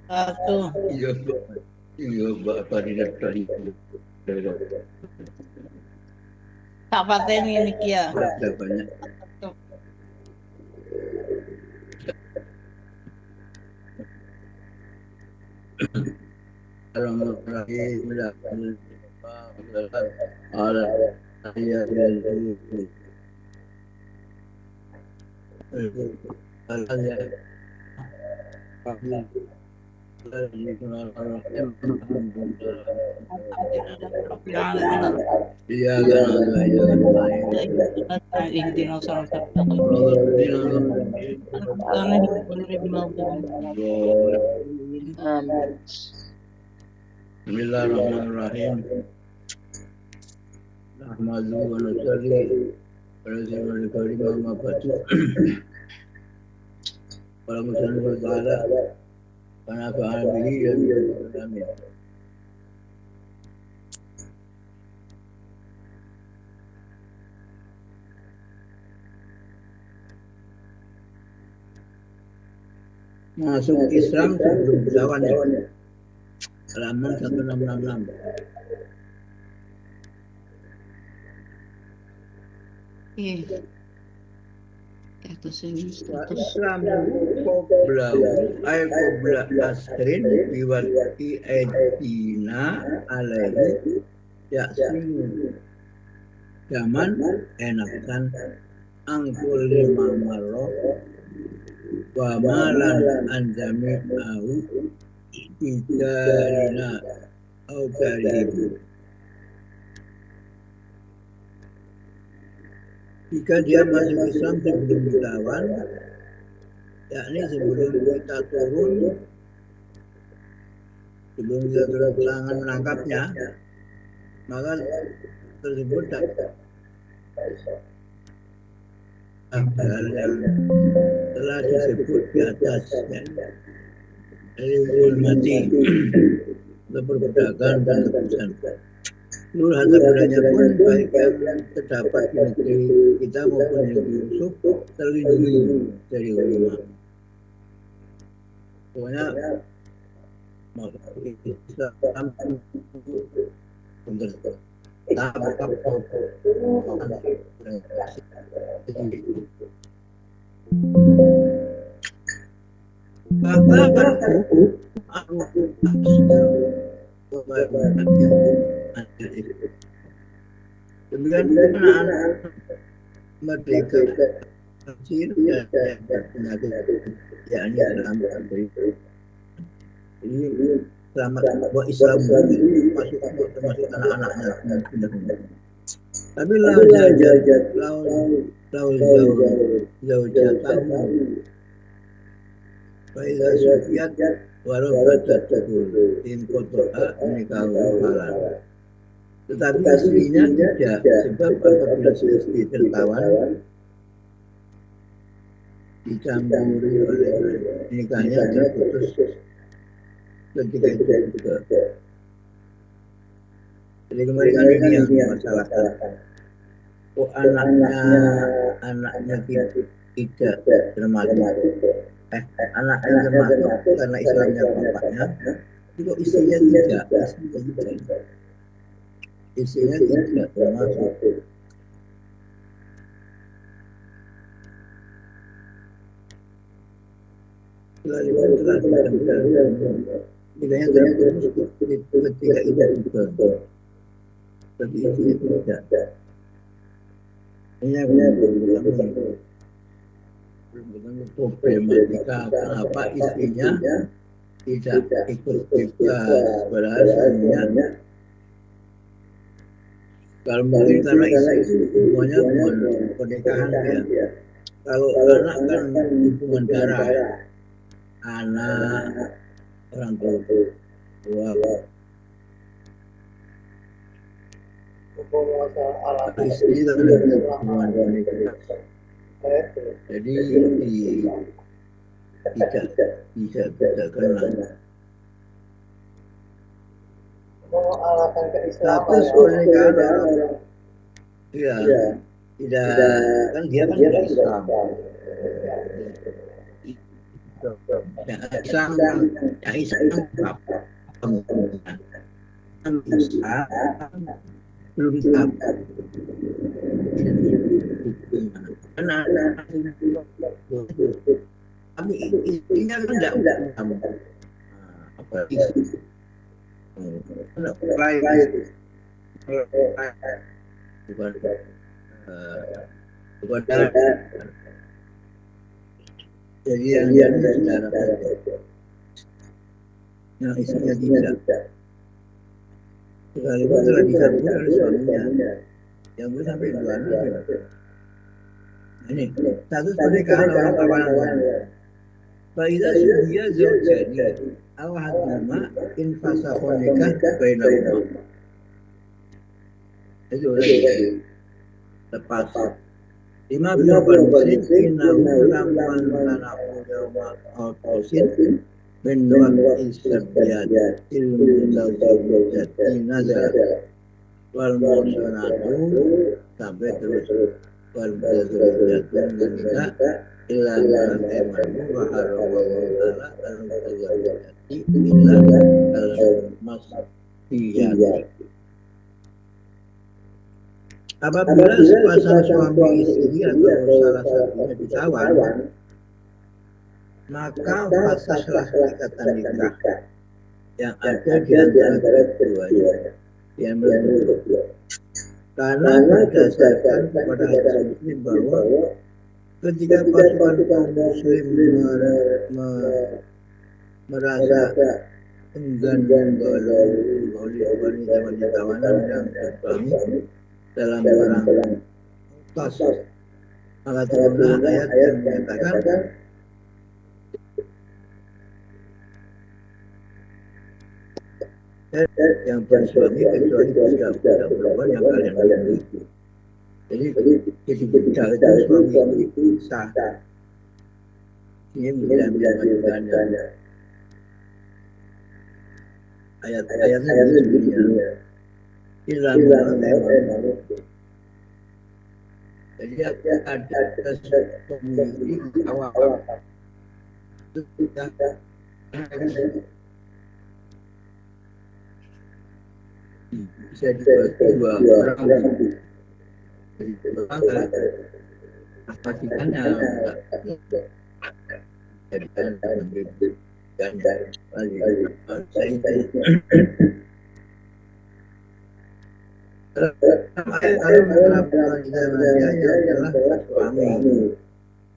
Satu. Iya, iya, Bapak tidak tadi. Tak pateni niki ya. Ada banyak. Satu. Kalau lagi mendapat Allah ya Allah ya kami Alhamdulillah Rabbil Alamin. iya kan Allah ya اهدنا صراط Bismillahirrahmanirrahim. Nahmadu wa nusalli ala sayyidil karim amma ba'du. Qala musannif ta'ala wa nafa'ana bihi ya rabbal alamin. Masuk Islam sebelum berawan ya. Halaman 1666. Iya. Islam qabla ay qabla asrin biwati aidina alaihi ya'simu zaman enakan angkul lima marro wa malan anjami au bidarina au karibu. Jika dia masuk Islam sebelum dilawan, yakni sebelum kita turun ke tangan menangkapnya, maka tersebut hal yang telah disebut di atas ya. Dari mati untuk perbudakan dan tebusan. Seluruh harta bendanya pun baik yang terdapat di negeri kita maupun di negeri Yusuf terlindungi dari ulama. Pokoknya Islam untuk tangkap kemudian anak merdeka kecil ya penyakit yakni selamat dari ini selamat buat Islam masuk termasuk anak-anaknya tapi lau jatuh Faiza Sufiyat walau badat tukul in kotoa nikah halal. Tetapi aslinya tidak, sebab apabila istri tertawan dicampuri oleh nikahnya terputus ketika itu juga. Jadi kemarin kan ini yang dimasalahkan. Oh anaknya tidak termasuk anak yang termasuk karena Islamnya bapaknya, itu istrinya tidak, istrinya tidak termasuk. Lalu telah tidaknya terputus ketika itu juga, tapi istrinya tidak. Ini yang belum problematika kenapa istrinya tidak ikut bebas padahal suaminya kalau mungkin karena istri semuanya pernikahan ya. Kalau anak kan hubungan darah anak orang tua istri kan hubungan pernikahan. Jadi tidak bisa bedakan. Tapi pernikahan iya tidak kan dia kan sudah Islam. Islam belum tahu karena kami istrinya kan tidak apa bukan jadi yang saudara yang istrinya tidak sekalipun telah disambut oleh suaminya yang belum sampai 2 anak. Ini status pernikahan orang kawanan. Faidah sudia zaujani awahaduma infasahun nikah bainahuma. Itu lagi lepas 5 bulan muslim innahu lamman mana'u yawma al-qawsin min waqti sabiyat ilmu zawjati nazar wal musanatu sampai terus wal zawjati nikah illa al-amanu wa haramallahu ta'ala al-zawjati illa al-masfiyat. Apabila sepasang suami istri atau salah satunya ditawan, maka fasahlah ikatan nikah yang ada di antara keduanya yang menurut karena berdasarkan kepada hadis Muslim bahwa ketika pasukan kaum muslim merasa enggan oleh wanita tawanan yang bersuami dalam perang Uqas, maka turunlah ayat yang menyatakan yang bersuami kecuali budak perempuan yang kalian miliki. Jadi budak itu suami itu sah. Ini menjadi ayat-ayatnya sebenarnya. Jadi ada pemilik awal itu tidak bisa dibagi 2 orang. Jadi pastikannya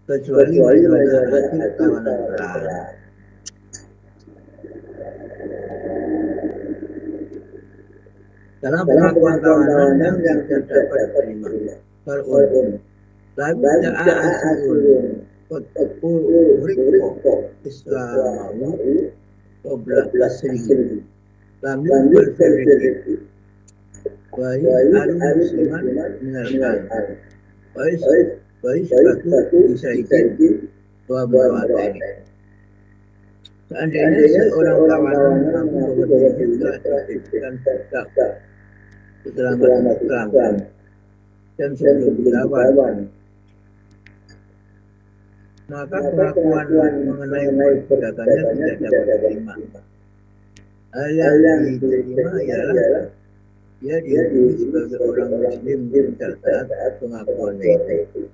kecuali wanita hasil tawanan perang. Dalam pengakuan tawanan yang tidak dapat diterima perun, lalu ja'asul riko Islamahu qabla asri lam yuqbal firriqi wa al-musliman minal wa isbatu isyaiki wa bawatani. Seandainya seorang tawanan mengaku bahwa dirinya telah dijadikan budak setelah masuk Islam dan sebelum dilawan, maka pengakuan mengenai perbudakannya tidak dapat diterima. Hal yang diterima ialah dia diakui sebagai orang muslim saat pengakuannya itu.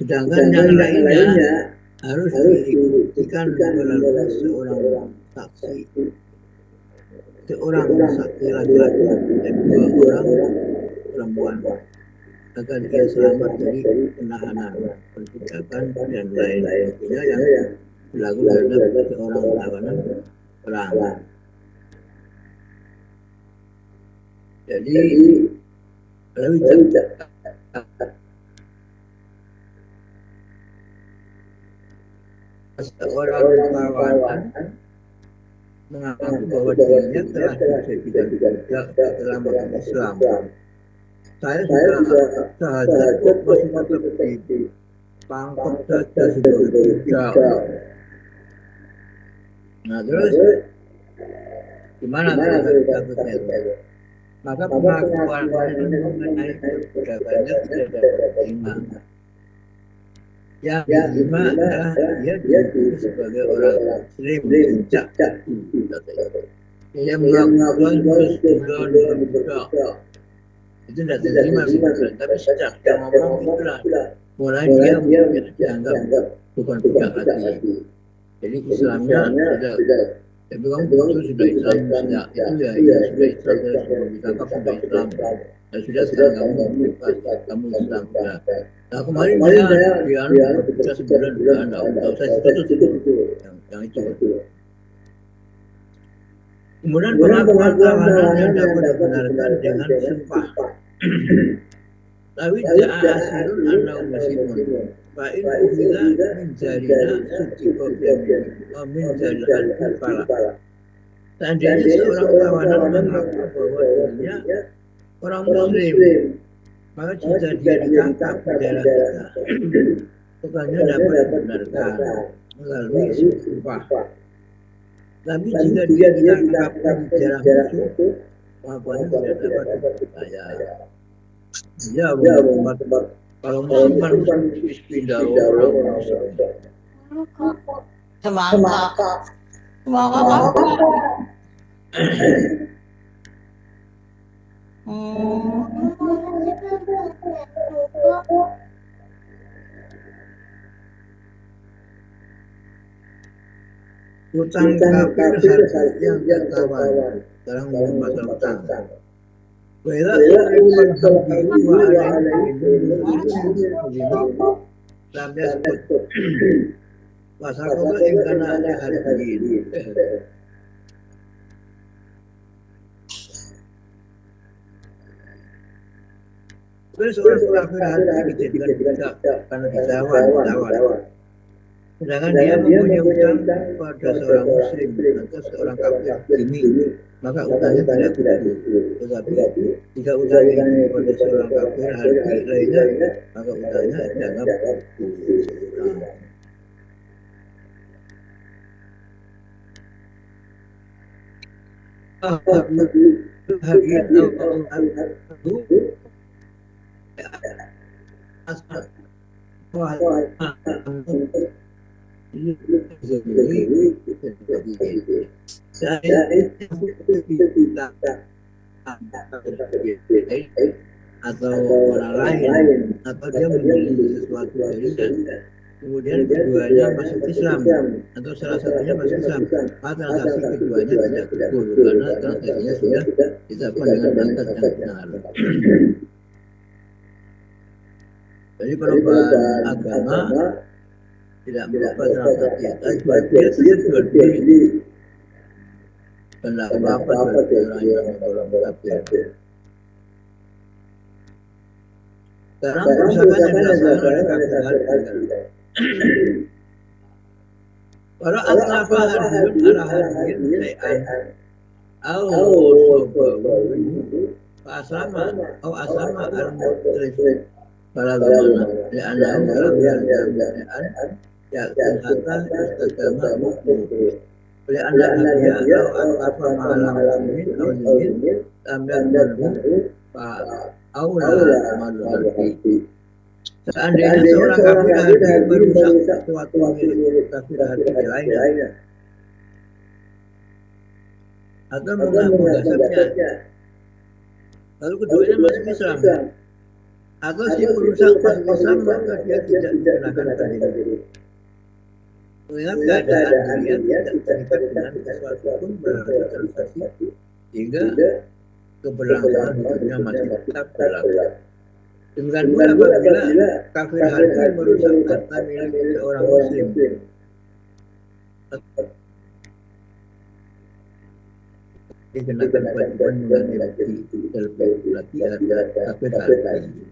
Sedangkan yang lainnya harus dibuktikan melalui seorang saksi laki-laki dan 2 orang perempuan agar dia selamat dari penahanan, perbudakan dan lain-lain yang berlaku terhadap seorang tawanan perang. Jadi lalu seorang tawanan mengaku bahwa dirinya telah dijadikan budak setelah masuk Islam. Saya sudah sahaja kok masih tetap di pangkep saja sebagai budak. Nah terus gimana takutnya? Maka pengakuan mengenai perbudakannya tidak dapat diterima. yang diterima adalah dia dihukum sebagai orang muslim sejak itu. Dia mengaku terus bulan itu tidak diterima begitu. Tapi sejak dia ngomong itulah mulai dia mungkin dianggap bukan budak lagi. Jadi Islamnya sudah, tapi kamu betul sudah Islam sejak itu ya, sudah Islam dari sebelum ditangkap sudah Islam. Dan sudah sekarang kamu bebas, kamu Islam sudah. Nah kemarin dia berpuasa sebulan sudah tahu saya itu yang itu. Kemudian pengakuan tawanan yang dapat dibenarkan dengan sumpah. Tapi ja'a asirun annahu muslimun. Fa'in ukhidha min jarina sutiqa min jarihan kufala. Seandainya seorang tawanan mengaku bahwa dirinya orang muslim, maka jika dia ditangkap di daerah kita, bukannya dapat dibenarkan melalui sumpah. Tapi jika dia ditangkap di daerah musuh, pengakuannya tidak dapat dipercaya. Ya, kalau musliman pindah orang Semangka apa? Utang kafir harta yang tertawan dalam masalah utang. Wala uman hamdihi wa lam yasbut wasaqaba in kana hadiyin. Bila seorang kafir hati dijadikan budak karena ditawan. Sedangkan dia mempunyai utang pada seorang muslim atau seorang kafir ini, maka utangnya tidak gugur. Tetapi jika utangnya itu kepada seorang kafir hati lainnya, maka utangnya dianggap gugur. Atau orang lain atau dia membeli sesuatu darinya, kemudian keduanya masuk Islam atau salah satunya masuk Islam, maka transaksi keduanya tidak gugur karena transaksinya sudah ditetapkan dengan akad yang benar. Jadi perubahan agama tidak merubah transaksi, tapi dia jual beli benda apa jual beli orang kafir. Sekarang kerusakan yang dirasakan oleh kafir para atrafa harbiyun ala harbiyun syai'an au sobawu fa'asama au asama al-mutrif para zamana li'annahu lam yalzam syai'an ya'kul hatta istadama mukmur li'anna nabiya au atrafa ma'ala muslimin au zimin lam yakmalhu fa'aula maluharfi. Seandainya seorang kafir hati merusak sesuatu milik kafir hati lainnya atau menggasapnya, lalu keduanya masuk Islam, atau si perusak masuk Islam, maka dia tidak dikenakan diri. Mengingat keadaan dia tidak terikat dengan sesuatu pun berarti transaksi, hingga keberlangsungan hidupnya masih tetap berlaku. Demikian pula apabila kafir hati merusak harta milik seorang muslim, dikenakan kewajiban mengganti terlebih lagi harta kafir hati.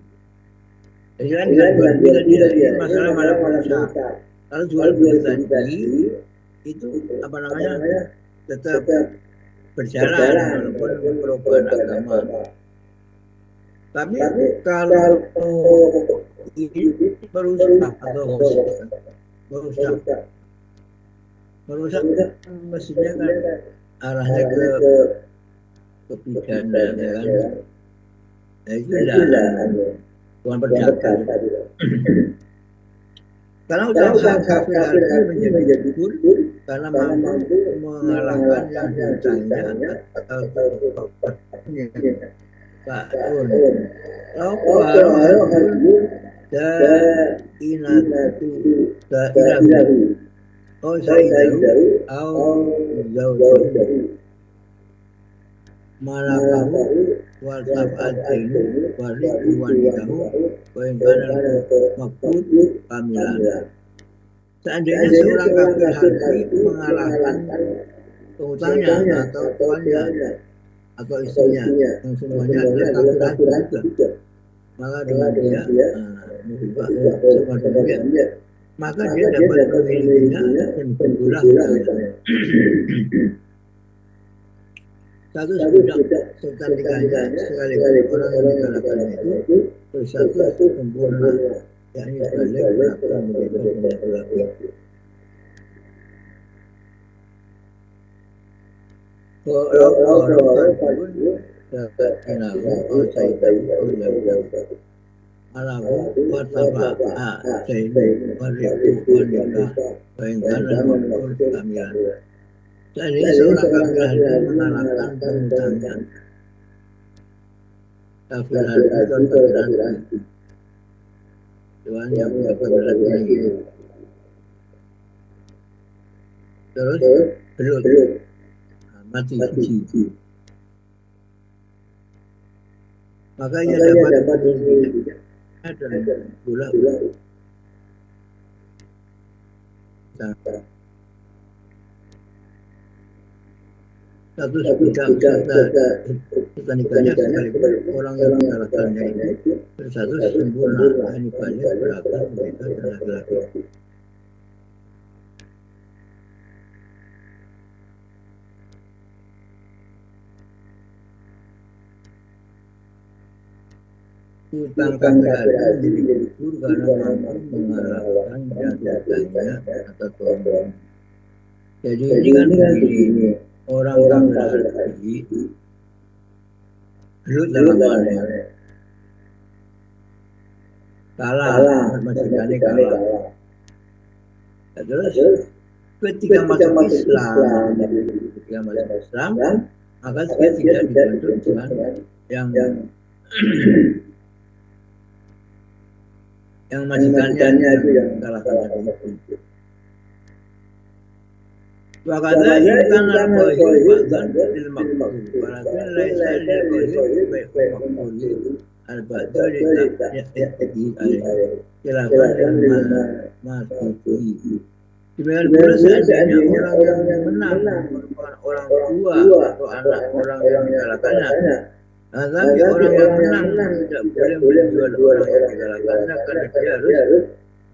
Jadi kan dengan jual beli tadi masalah malah merusak. Kalau jual beli tadi itu apa namanya tetap berjalan walaupun perubahan agama. Tapi kalau ini merusak atau merusak mestinya kan arahnya ke pidana ya kan. Nah itu bukan perdagangan. Karena usaha kafir harbi menjadi kufur karena mampu mengalahkan yang dihutangnya atau yang Ta'un. Kalau harbun da'inatu da'ilahu. Oh sa'idahu au zaujahu. Malakahu wal tab'atainu wariku wanitahu wa ingkana maksud kamilan. Seandainya seorang kafir harbi mengalahkan pengutangnya atau tuannya atau istrinya yang semuanya adalah kafir harbi juga, maka dengan dia maka dia dapat memilikinya dan berguna hutangnya. Satu budak serta nikahnya sekaligus orang yang dikalahkannya itu bersatu sempurna, yakni balik berlaku menjadi laki-laki. Kalau pun dapat inahu atau saitahu jauh-jauh. Alahu wataba saitahu wariku wanita bayangkan dan waktu kamilan. Jadi seorang kafir harbi mengalahkan pengutangnya. Kafir harbi dan kafir harbi. Tuhan yang kafir harbi ini. Terus belut mati suci. Maka ia dapat memilikinya dan pula satu budak serta nikahnya sekaligus orang yang mengalahkannya itu bersatu sempurna, yakni balik berlaku menjadi laki-laki. Hutang kafir harbi menjadi kufur karena mampu mengalahkan jatuhnya atau tuannya. Jadi ini kan begini, orang kafir harbi belut dalam mana kalah, majikannya kalah. Terus ketika masuk Islam, maka dia tidak dibantu dengan yang majikannya itu yang kalahkan itu. Wakada inkan al-qahir ba'dan lil maqbul. Walakin laisa lil qahir bai'u maqbul. Al-ba'da li ta'tiqi alaihi. Khilafan lil ma'tufi. Demikian pula seandainya orang yang menang merupakan orang tua atau anak orang yang dikalahkannya. Tapi orang yang menang tidak boleh menjual orang yang dikalahkannya karena dia harus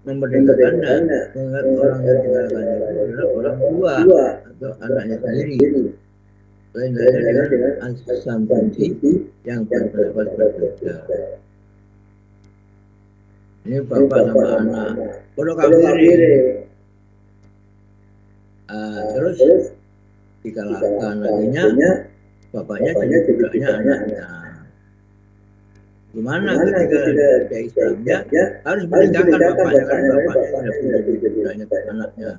memerdekakannya. Mengingat orang yang dikalahkannya itu adalah orang tua atau anaknya sendiri. Lain halnya dengan as-sampunti yang berpendapat berbeda. Ini bapak sama anak. Kalau kafir terus dikalahkan artinya bapaknya jadi budaknya anaknya. Gimana ketika dia Islamnya harus meninggalkan bapaknya karena bapaknya tidak boleh jadi budaknya anaknya.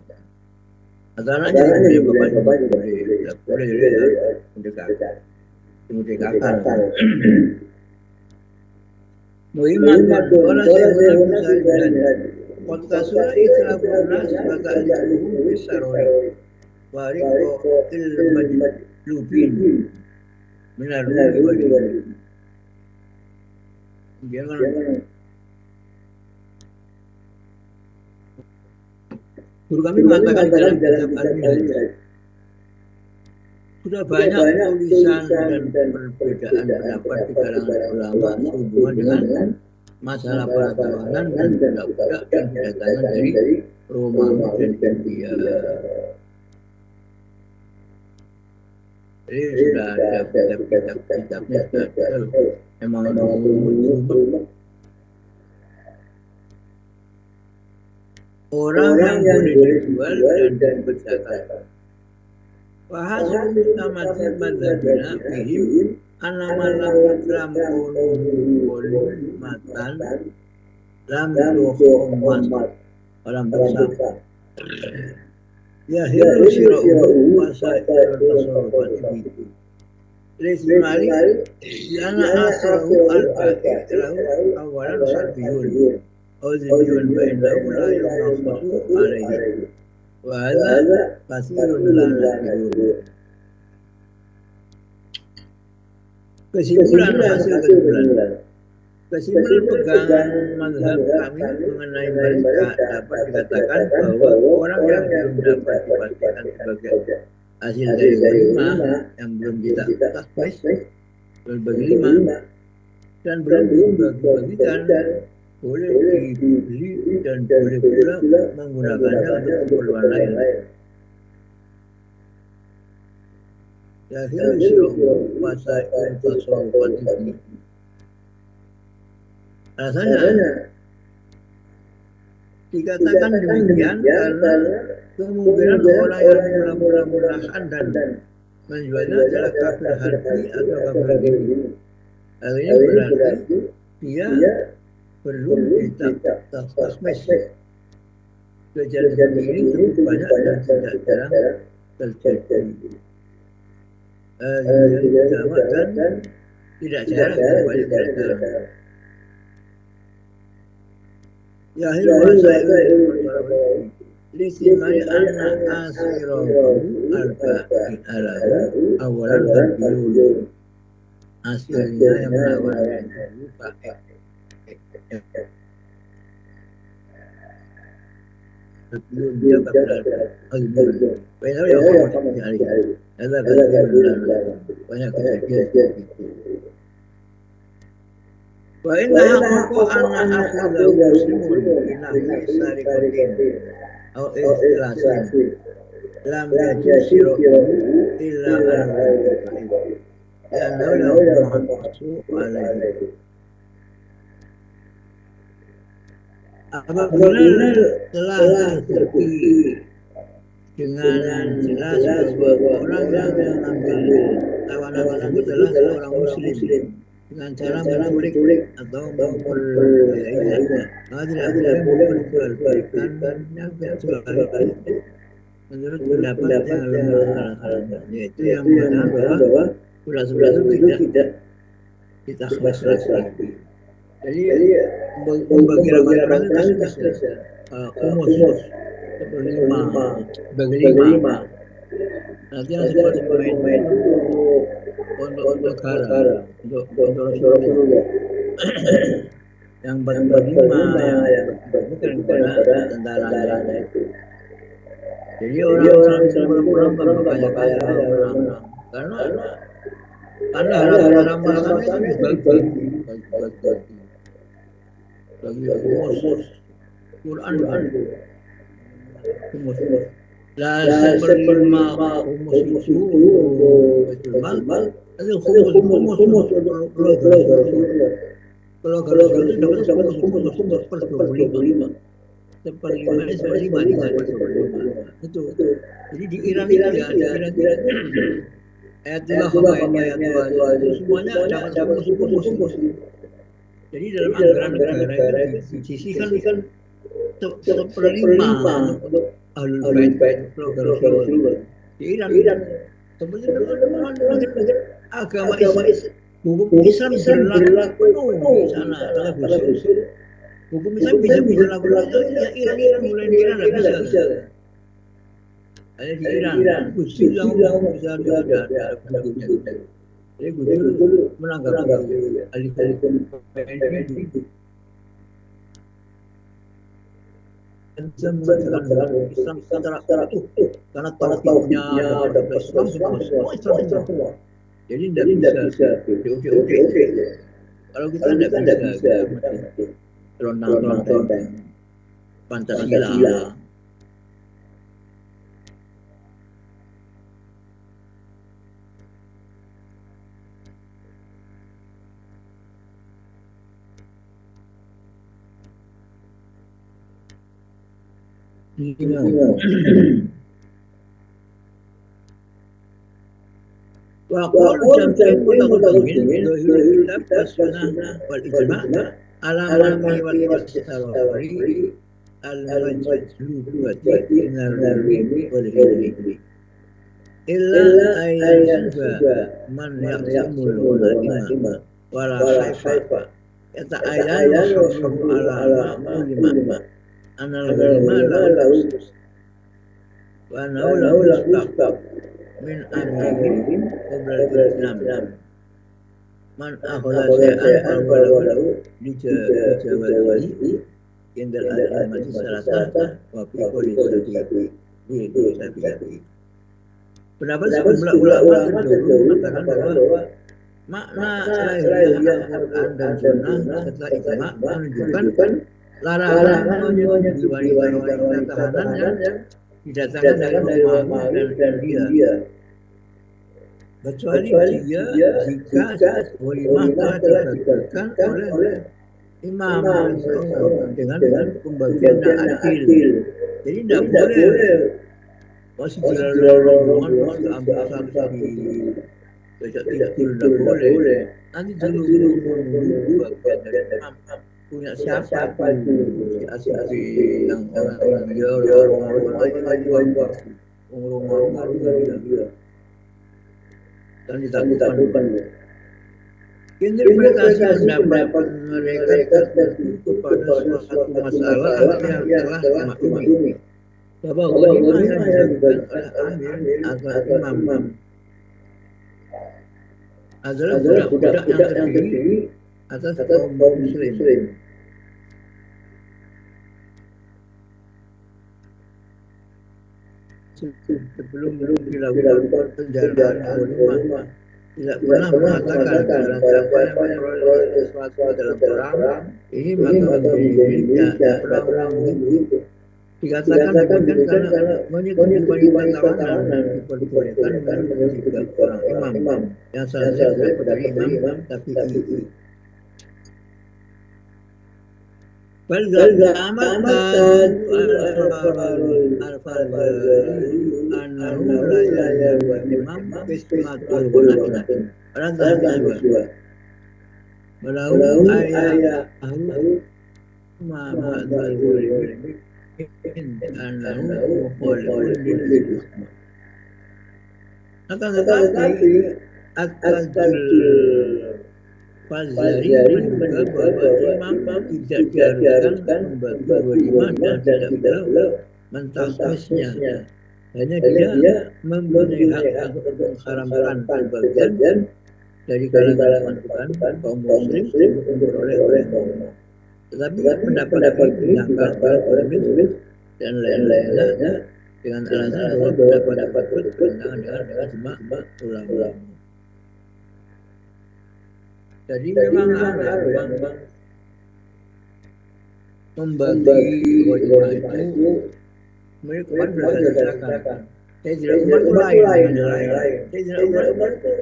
Atau anaknya jadi bapaknya boleh mendekatkan. Muhimmat wala saya benar qad kasura itlaquna sebagai al-umum bisarori wariko il-majlubin minar ruhi wali. Guru kami mengatakan dalam kitab Al-Minhaj sudah banyak tulisan dan perbedaan pendapat di kalangan ulama sehubungan dengan masalah para tawanan dan budak-budak dan kedatangan dari Romawi dan India. Jadi sudah ada kitab-kitabnya sudah ada. Memang ada orang yang boleh dijual dan berzakat. Wahas utamati madzhabina bihim anamalam lampun matan lam tuhumat orang besar. Ya hiru sira'uhu wasa'irul tasarrufati bihi. Lismari lana asrahu al-ba'i lahu awalan salbiyun. Awzibiyun fa'innahu la yunafasu alaihi. Wa hadha kasirun lana biyun. Kesimpulan hasil kesimpulan. Kesimpulan pegangan mazhab kami mengenai mereka dapat dikatakan bahwa orang yang belum dapat dipastikan sebagai hasil dari lima yang belum kita tasbih berbagi lima dan belum dibagi-bagikan boleh dibeli dan boleh pula menggunakannya untuk keperluan lain. Yahil syuruh wasa'il tasawufati. Rasanya dikatakan demikian karena kemungkinan orang yang mula-mulakan dan menjualnya adalah kafir harfi atau kafir gini. Artinya berarti dia perlu ditasbih. Kejadian ini cukup banyak dan tidak jarang terjadi. Dan tidak jarang banyak terjadi. Yahil wasa'il lisimari anna asirahu al-ba'i alahu awalan hadiyun. Hasilnya yang menawarkan itu pakai dia berada banyak yang mencari ada banyak kejadian itu. Wa inna haqqu anna akhadha muslimun inahu sarikatin aw ikhlasin lam yajusiru illa al-mu'min karena lahu masu alaihi. Apabila telah terbukti dengan jelas bahwa orang yang mengambil tawanan tersebut adalah seorang muslim dengan cara menculik atau memperkayainya, maka tidak boleh memperjualbelikannya kecuali menurut pendapat yang lemah, yaitu yang mengatakan bahwa budak-budak itu tidak kita khas lagi. Jadi membagi ramalan itu kumus seperlima, bagi lima. Nanti yang seperti main-main untuk negara, untuk Rasulullah. Yang berlima yang bukan kepada tentara itu. Jadi orang pulang berkaya-kaya orang karena harapan masanya itu bagi kumus Quran kumus. Lah seperlima kumus itu betul mal. Itu kumus kalau dapat kumus per 25. Seperlima itu. Jadi di Iran itu ya ada ayatullah itu semuanya dapat kumus. Jadi dalam anggaran negara itu disisihkan seperlima untuk ahlul bait Rasulullah. Di Iran sebenarnya agama hukum Islam berlaku di sana. Hukum Islam bisa berlaku ya Iran mulai di Iran nggak bisa. Ada di Iran, Gus Dur bisa ada hukumnya. Jadi Gus Dur menanggapi alih-alih itu. Islam Islam secara utuh karena tauhidnya ada Islam semua. Jadi tidak bisa oke. Kalau kita tidak bisa lontang Pancasila. وأقول جمعين متقدمين ظهير الكتاب والسنة والإجماع على من والتسارع al-majlubati minal-rumi wal-hijri illa ayyansuba man yaqsimul ghana'ima wala khaifa yata'ayyan wa sabruhu ala ma'ulima anal ghanima lahu wa lahu yustab min amrihim qabla al-islam man akhadha syai'an falahu lijawadihi indal al-imati salatah wa fi qawli sabi. Pendapat sejumlah ulama terdahulu mengatakan bahwa makna lahiriah Al-Quran dan Sunnah serta ijma menunjukkan larangan menyebut wanita-wanita tahanan yang didatangkan dari rumah dan India. Kecuali jika walimah telah dibagikan oleh imam dengan pembagian yang adil. Jadi tidak boleh masih jalan rombongan ambil satu di besok tidur tidak boleh. Nanti dulu bagian dari imam punya siapa itu si asli yang orang dia orang dan ditakutkan. Interpretasi pendapat mereka tertentu kepada suatu masalah yang telah dimaklumi bahwa ghanimah yang diberikan oleh amir agar imam adalah budak-budak yang terdiri atas kaum muslim. Sebelum dilakukan penjaraan ghanimah tidak pernah mengatakan dalam siapa yang memperoleh sesuatu dalam perang ini maka menjadi perang itu dikatakan karena menyebut wanita tawanan diperbolehkan dengan menyebut orang imam yang seharusnya tidak dari imam tapi itu. Bergamatan annahu la ya'lamu imam qismatul ghanimah. Orang tahu walau ayat ma ba'dal ghanimah annahu mukhalifun lil hikmah. Akan tetapi akal Fazari menduga bahwa imam tidak diharuskan membagi ghanimah dan tidak pula mentakmisnya. Hanya dia mempunyai hak untuk mengharamkan pembagian dari kalangan pasukan kaum muslim untuk memperoleh ghanimah. Tetapi pendapat ini diangkat oleh muslim dan lain-lainnya dengan alasan bahwa pendapat itu bertentangan dengan ijma ulama. Jadi memang membagi ghanimah itu mereka kan berdasarkan. Saya tidak Umar itu lain. Saya tidak Umar itu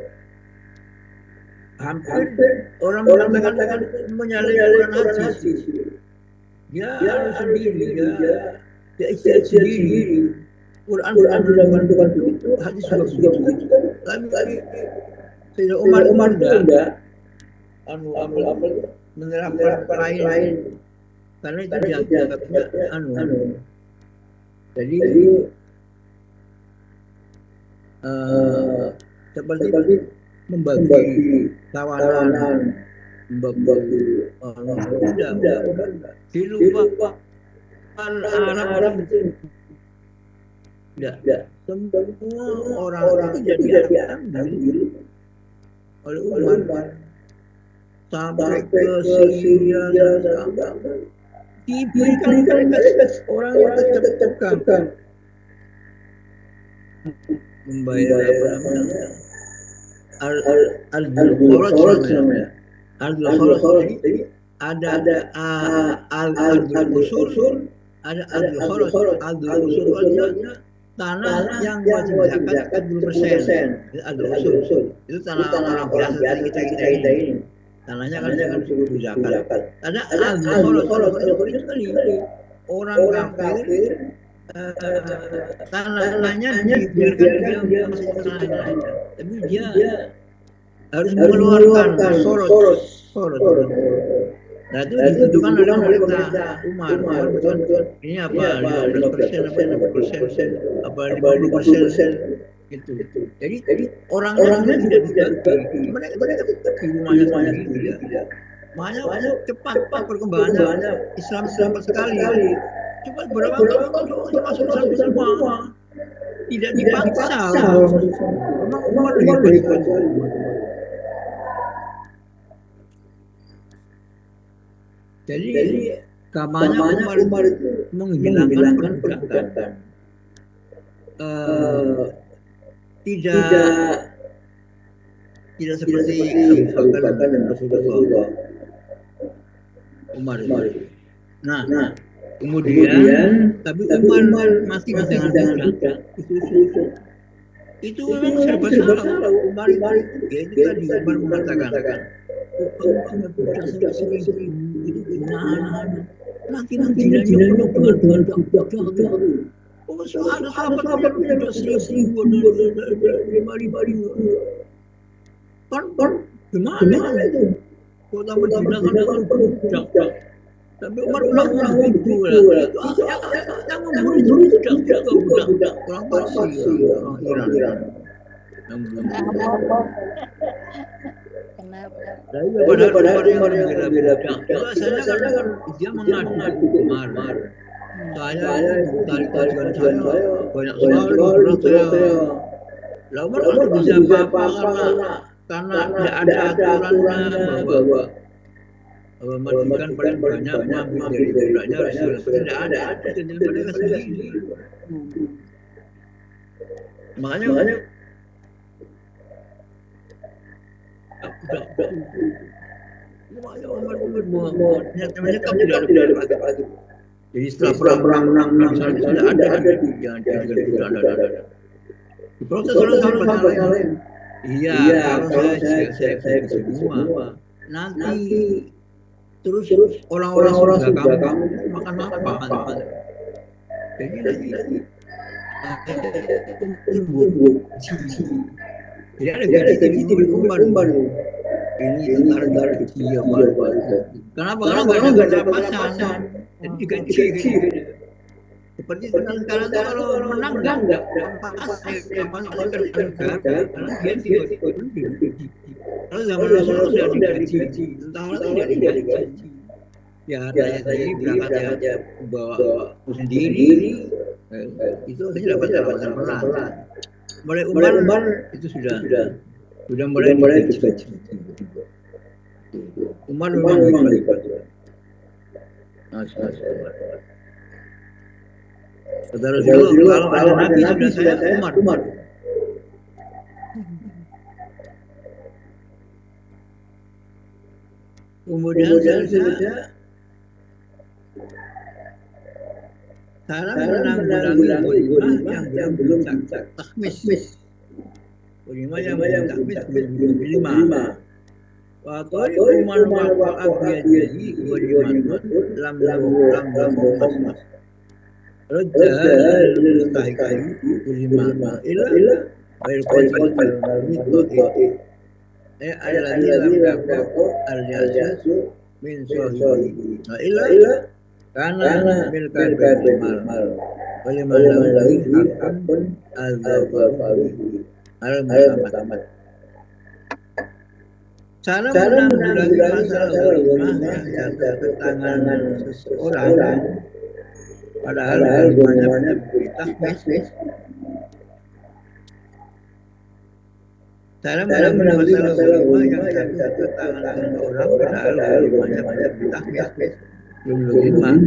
hampir orang mengatakan menyalahkan hadis. Dia harus sendiri, dia istihad sendiri. Quran menentukan itu, hadis juga begitu. Tapi Sayyidina Umar tidak menerapkan lain karena itu dianggapnya jadi seperti membagi tawanan membagi tidak dilupakan Arab tidak semua orang itu jadi diambil oleh Umar sampai ke Syria sampai diberikan mereka orang yang tertekan membayar apa namanya al-kharaj namanya al-kharaj ada al-usul ada al-kharaj al-usul tanah yang wajib zakat 20%. Al-usul itu tanah orang biasa kita ini. Tanahnya kan jangan suruh zakat. Ada al-kharaj sekali orang kafir tanahnya dibiarkan dia masih tanahnya, tapi dia harus mengeluarkan sorot Nah itu ditentukan oleh pemerintah Umar betul ini apa 15% apa 20% apa 50% gitu. Jadi orangnya juga tidak dibagi, mereka tetap di rumahnya sendiri. Makanya cepat perkembangannya Islam cepat sekali. Cuma beberapa tahun itu masuk Islam semua, tidak dipaksa. Memang Umar hebat sekali. Jadi kamarnya Umar itu menghilangkan perbudakan. Tidak seperti Abu Bakar dan Rasulullah. Umar itu. Nah, kemudian tapi Umar masih dengan budak itu memang serba salah. Umar itu ya itu tadi Umar mengatakan kamu punya budak sampai 1.000 itu gimana? Nanti jinanya penuh dengan budak. Oh, ada sahabat punya budak 1.000 ada 5.000. Kan gimana itu? Kota Madinah kan penuh budak. Tapi Umar ulang begitu lah. Yang membunuh itu budak. Orang Parsi, orang Iran. Kenapa? Padahal Umar yang membela budak. Biasanya kan dia mengadu Umar. Saya dari kajian saya banyak sekali budak saya. Lah Umar kan bisa apa karena tidak ada aturannya bahwa majikan paling banyak mengambil dari budaknya Rasul. Tidak ada jadi mereka sendiri. Makanya budak. Makanya Umar menyekap tidak ada lagi. Jadi setelah perang misalnya sudah ada yang ada. Diproses oleh sahabat lain. Iya, kalau saya semua nanti terus orang-orang sudah kamu makan apa? Jadi ada gaji di Umar. Ini tentara dia baru. Kenapa? Karena nggak ada pasan. Jadi digaji. Seperti sekarang kalau menang nggak pas karena dia tidak. Kalau zaman Rasul sudah digaji, tentara tidak digaji. Ya rakyat sendiri berangkat ya bawa sendiri, itu akhirnya dapat peran. Mulai Umar itu sudah mulai digaji. Umar memang hebat. Saudara kalau ada Nabi sudah saya Umar. Kemudian saya menanggulangi yang belum takmis. Ulama yang belum takmis belum 5. Waktu Umar waqaf jadi lam mas. Rajal mustahikari ulama ila bail qadri alladhi lam yakun al-jasu min sahibi ila karena milkan mal waliman lahu hakun al-zafaru al-muhammad. Cara menanggulangi masalah walimah yang jatuh ke tangan seseorang padahal walimahnya takmis. Cara menanggulangi masalah walimah yang jatuh ke tangan seseorang padahal walimahnya takmis belum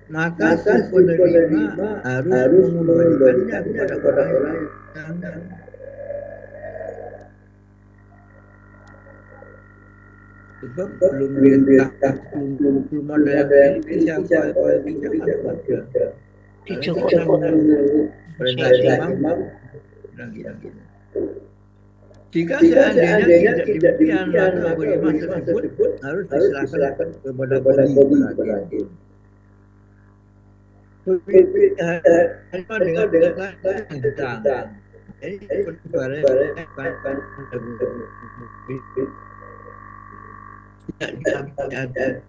maka si penerima harus mengembalikannya kepada orang yang sebab belum ada yang siapa yang ada Dicukup. perintah imam jika seandainya tidak demikian maka walimah tersebut harus diserahkan kepada kodi dengan hutang. Jadi ada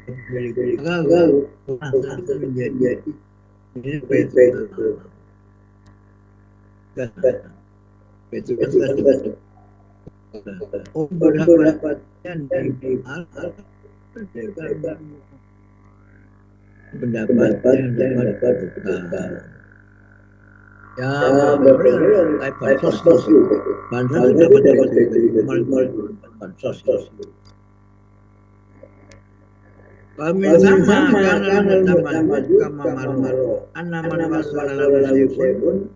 pemilik kalau menjadi ini betul berdapat yang di pendapat yang dapat ya benar bansos bansos dapat dari bansos kami sama karena tambah kama maro anaman wasallallahu alaihi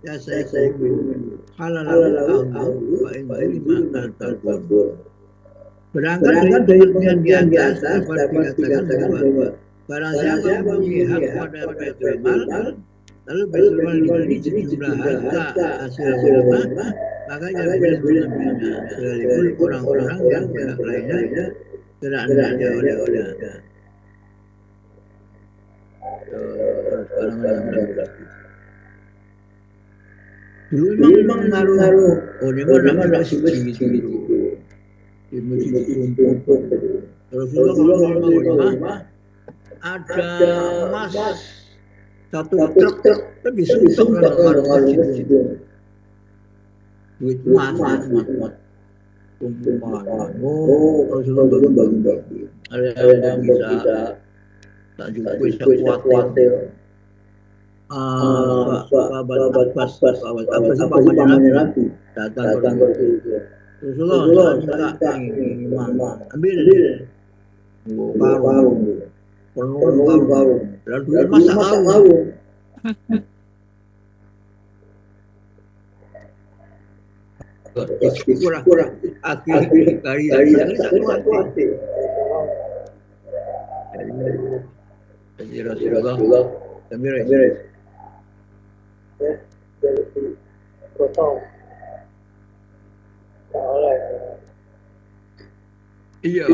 ya saya halal au wa in makan tabur berangkat dari pengertian di atas dapat dikatakan bahwa barang siapa mempunyai hak pada Baitul Mal lalu Baitul Mal diberi sejumlah harta hasil rumah maka ia boleh mengambilnya sekalipun orang-orang yang pihak lainnya tidak hendaknya oleh dulu memang ngaruh ini mana masih gitu di masjid kumpul Rasulullah kalau ada emas satu truk kan disumpah kalau masjid duit emas kumpul Rasulullah bagi ada yang bisa tak juga bisa kuatir sahabat Abbas pamannya Nabi datang ke Rasulullah minta ambil karung penuh karung dan duit masa karung kurang akhir kali jadi Rasulullah Amir potong iya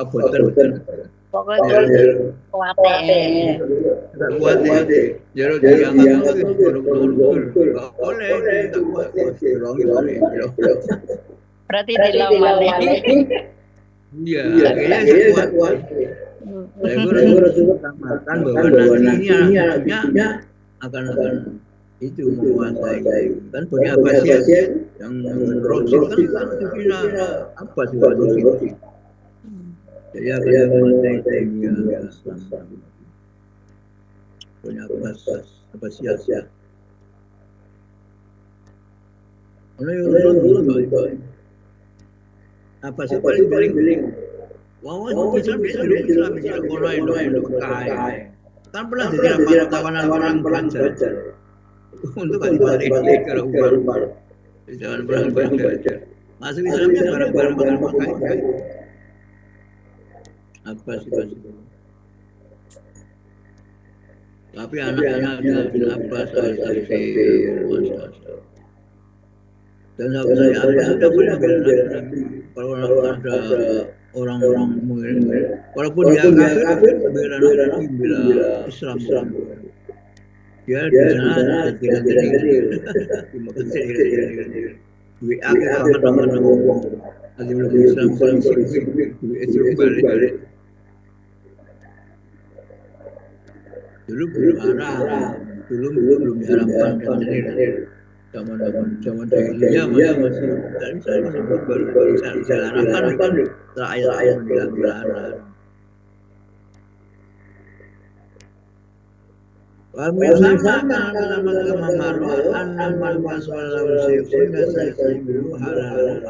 betul pokoknya kuat jero yang boleh tak kuat berarti dilawan iya akhirnya kuat makan bahwa nantinya akan itu menguasai kan punya Abbasiyah yang Rosid kan Cina apa sih Rosid jadi akan menguasai dunia punya Abbasiyah apa sih paling Wawan Islam kaya. Kan pernah jadi tawanan orang belajar untuk balik ke Umar. Jangan pernah belajar. Masuk Islamnya barang-barang pakai. Apa sih? Tapi anaknya bin Abbas Al-Tafsir dan saya sudah pernah bilang kalau ada orang-orang walaupun dia kafir bela Islam dia di sana tidak terima kasih di akhir zaman lagi belum Islam balik dulu belum belum diharamkan zaman jahiliyah masih saya baru dilarangkan terakhir dilarang. Kami sama kemamarwa an-naman waswalau syekun nasaikin dulu halal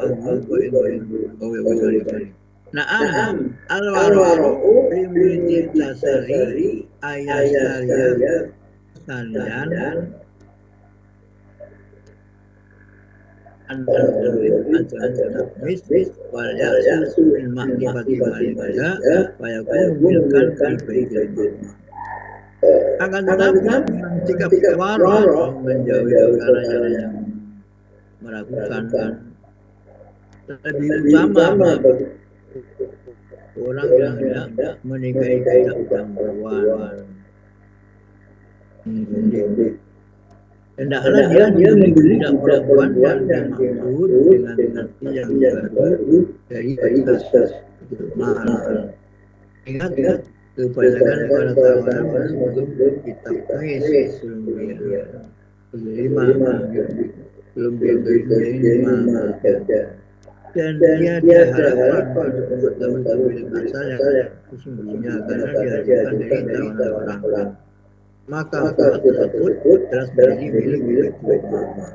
Naam al-wara'u limuliti tasari ayasariya sekalian wal ya'su min ma'rifati walida wa yakunu milkan fi baitil akan tetapi jika wara menjauhi perkara yang meragukan lebih utama orang yang hendak menikahi budak perempuan Hendaklah dia membeli budak perempuan yang dimaksud dengan arti yang baru dari atas mahal. Ingat kebanyakan para tawanan belum kita tulis belum belum diterima dan dia diharapkan untuk mengetahui asal yang sesungguhnya karena dihasilkan dari tawanan orang. Maka budak tersebut telah menjadi milik mama.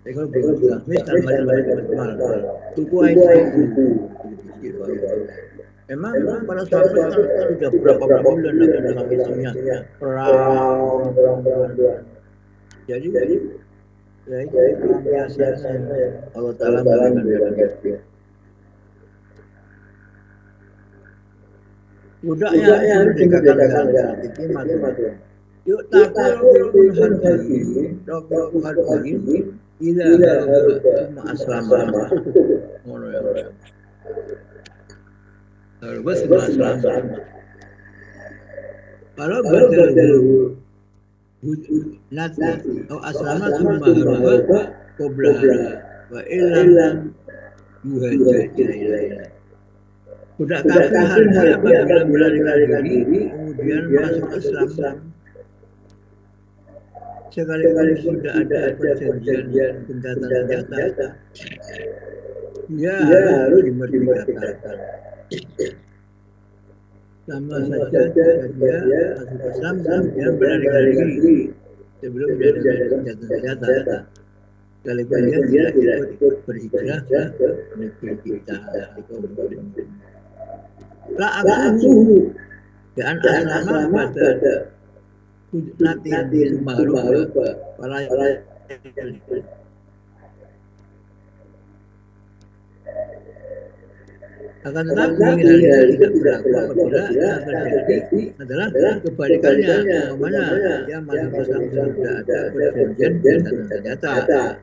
Jadi kalau belum dikasih tambah mahal. Tuku itu. Memang para sahabat kan sudah berapa bulan dengan istrinya perang. Jadi ya itu biasa Allah Taala memberikan dia. Budaknya dikatakan dengan hikmat. Yuk takul hadhi ila ma'aslama bas ma'aslama kalau bertelu nati atau aslama summa harba qabla wa illam yuhajjaj ilaihi. Budak kafir harusnya apabila melarikan diri kemudian masuk Islam sekalipun sudah ada perjanjian gencatan senjata, dia harus dimerdekakan. Sama saja dia masuk Islam dan melarikan diri sebelum dia ada senjata. Sekalipun dia tidak ikut berhijrah ke negeri kita. La aku dan aslama pada nanti baru para akan tetapi hal itu tidak berlaku apabila yang terjadi adalah kebalikannya, mana yang masuk Islam sudah ada perjanjian gencatan senjata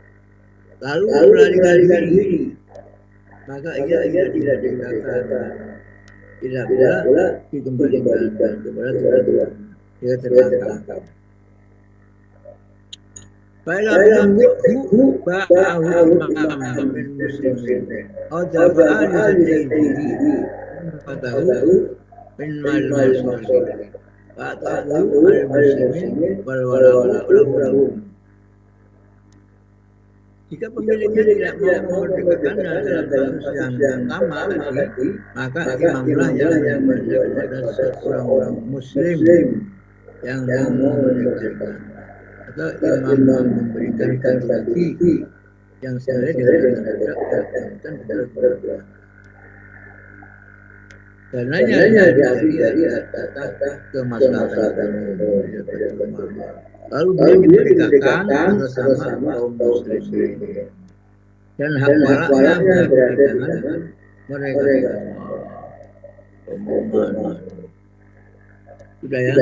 lalu melarikan diri, maka ia tidak dikatakan tidak pula dikembalikan kepada Tuhan. Dia tertangkap. Baiklah, buku ba'ahu ma'am min muslimin. Adaba'an al-jaydi fatahu min mal-muslimin. Fatahu al-muslimin wal-wala-wala-wala. Jika pemiliknya tidak mau memerdekakan dalam kasus yang sama tadi, maka imamlah yang kepada seorang muslim yang mau memerdekakan, atau imam memberikan ganti yang sebenarnya dikatakan benar. Karenanya dari kata kemaslahatan lalu dia diberikan bersama kaum muslimin dan hak walaknya berada dengan mereka. Sudah ya?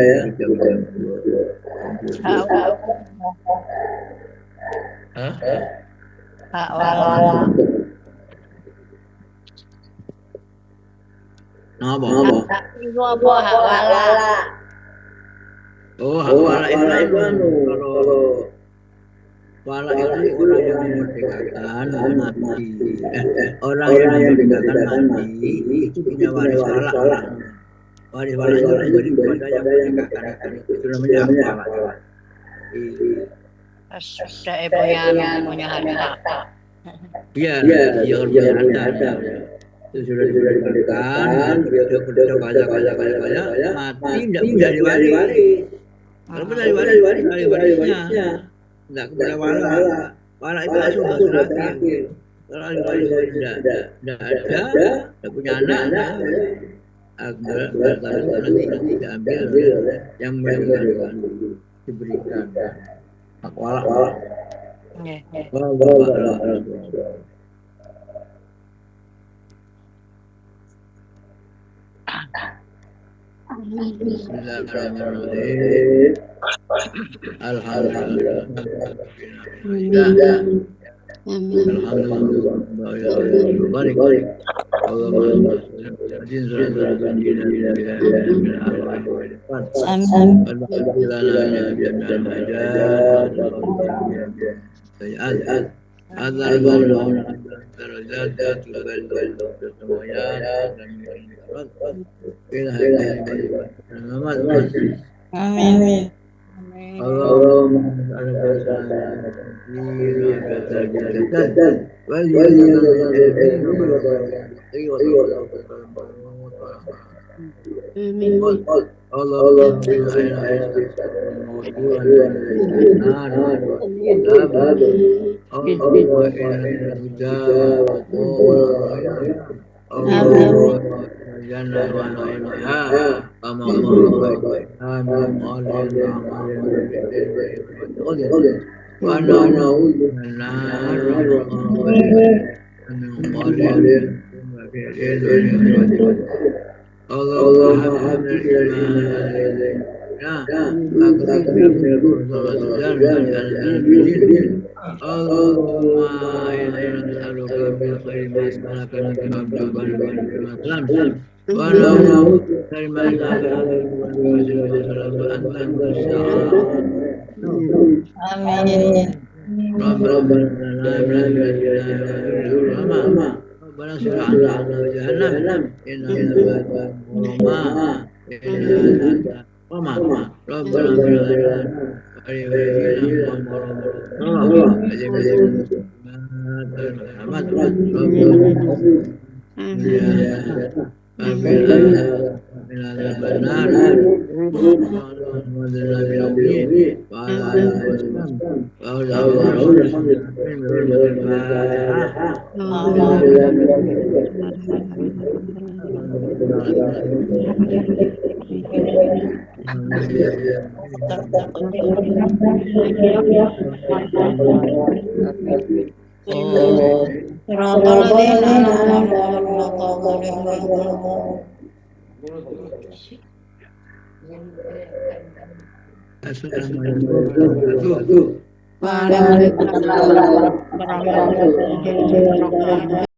Hak walak. Apa? Itu apa hak walak? Oh, hak walak itu kalau walak itu orang yang memerdekakan mati. Orang yang memerdekakan mati itu punya waris walak. Waris walak itu diberi kepada yang memerdekakan itu namanya hak walak. Sudah punya hak. Iya, dia punya hak. Itu sudah diberikan, kerja banyak, mati tidak bisa diwaris. Kalau bisa diwaris, warisnya tidak kepada walak. Walak itu sudah terakhir. Kalau diwaris tidak ada, tidak punya anak, agar nanti diambil yang memang diberikan hak walak. Bismillahirrahmanirrahim. Alhamdulillah. Alhamdulillah ya Allah barik Allahumma hadin surah al-jina min al-arwah lana jami'al hajat sayyat azal maulana darajat tuballu semuanya dan ila hadhihi Amin. Allahumma Waalaikumsalam warahmatullahi wabarakatuh.